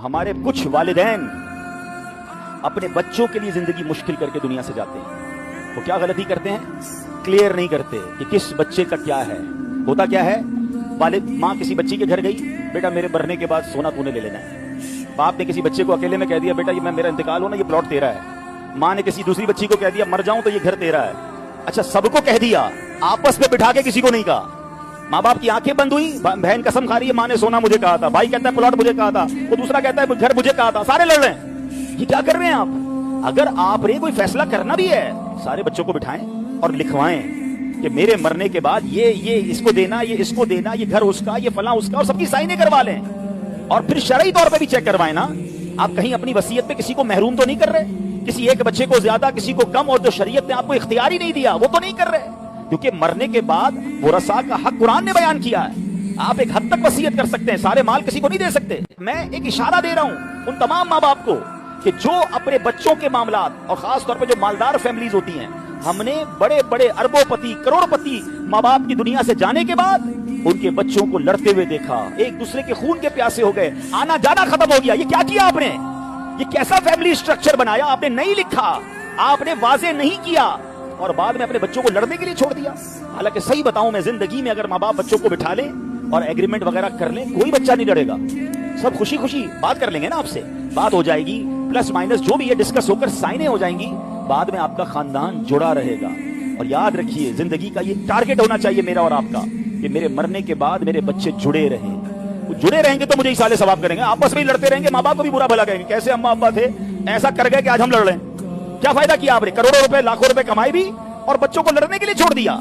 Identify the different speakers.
Speaker 1: ہمارے کچھ والدین اپنے بچوں کے لیے زندگی مشکل کر کے دنیا سے جاتے ہیں، وہ کیا غلطی کرتے ہیں؟ کلیئر نہیں کرتے کہ کس بچے کا کیا ہے، ہوتا کیا ہے؟ والد ماں کسی بچی کے گھر گئی، بیٹا میرے مرنے کے بعد سونا تو نے لے لینا ہے۔ باپ نے کسی بچے کو اکیلے میں کہہ دیا، بیٹا یہ میرا انتقال ہو نا، یہ پلاٹ تیرا ہے۔ ماں نے کسی دوسری بچی کو کہہ دیا، مر جاؤں تو یہ گھر تیرا ہے۔ اچھا، سب کو کہہ دیا، آپس میں بٹھا کے کسی کو نہیں کہا۔ ماں باپ کی آنکھیں بند ہوئی، بہن قسم کھا رہی ہے ماں نے سونا مجھے کہا تھا، بھائی کہتا ہے پلاٹ مجھے کہا تھا، وہ دوسرا کہتا ہے گھر مجھے کہا تھا، سارے لڑ رہے ہیں۔ یہ کیا کر رہے ہیں آپ؟ اگر آپ نے کوئی فیصلہ کرنا بھی ہے، سارے بچوں کو بٹھائیں اور لکھوائیں کہ میرے مرنے کے بعد یہ اس کو دینا، یہ اس کو دینا، یہ گھر اس کا، یہ فلاں اس کا، اور سب کی سائنیں کروا لیں۔ اور پھر شرعی طور پہ بھی چیک کروائیں نا، آپ کہیں اپنی وصیت پہ کسی کو محروم تو نہیں کر رہے، کسی ایک بچے کو زیادہ کسی کو کم، اور جو شریعت نے آپ کو اختیار ہی نہیں دیا وہ تو نہیں کر رہے، کیونکہ مرنے کے بعد ورثاء کا حق قرآن نے بیان کیا ہے۔ آپ ایک حد تک وصیت کر سکتے ہیں، سارے مال کسی کو نہیں دے سکتے۔ میں ایک اشارہ دے رہا ہوں ان تمام ماں باپ کو کہ جو اپنے بچوں کے معاملات، اور خاص طور پہ جو مالدار فیملیز ہوتی ہیں، ہم نے بڑے بڑے اربوں پتی کروڑ پتی ماں باپ کی دنیا سے جانے کے بعد ان کے بچوں کو لڑتے ہوئے دیکھا، ایک دوسرے کے خون کے پیاسے ہو گئے، آنا جانا ختم ہو گیا۔ یہ کیا کیا آپ نے؟ یہ کیسا فیملی سٹرکچر بنایا؟ آپ نے نہیں لکھا، آپ نے واضح نہیں کیا، اور بعد میں اپنے بچوں کو لڑنے کے لیے چھوڑ دیا۔ حالانکہ صحیح بتاؤں میں، زندگی میں اگر ماں باپ بچوں کو بٹھا لیں اور ایگریمنٹ وغیرہ کر لیں، کوئی بچہ نہیں لڑے گا، سب خوشی خوشی بات کر لیں گے نا، آپ سے بات ہو جائے گی، پلس مائنس جو بھی ہے ڈسکس ہو کر سائنیں ہو جائیں گی، بعد میں آپ کا خاندان جڑا رہے گا۔ اور یاد رکھیے، زندگی کا یہ ٹارگٹ ہونا چاہیے میرا اور آپ کا، کہ میرے مرنے کے بعد میرے بچے جڑے رہیں۔ وہ جڑے رہیں گے تو مجھے اصالے ثواب کریں گے، آپس میں ہی لڑتے رہیں گے، ماں باپ کو بھی برا بھلا کہیں گے، کیسے اما ابا تھے ایسا کر گئے کہ آج ہم لڑ رہے ہیں۔ کیا فائدہ کیا آپ نے؟ کروڑوں روپے لاکھوں روپے کمائے بھی اور بچوں کو لڑنے کے لیے چھوڑ دیا۔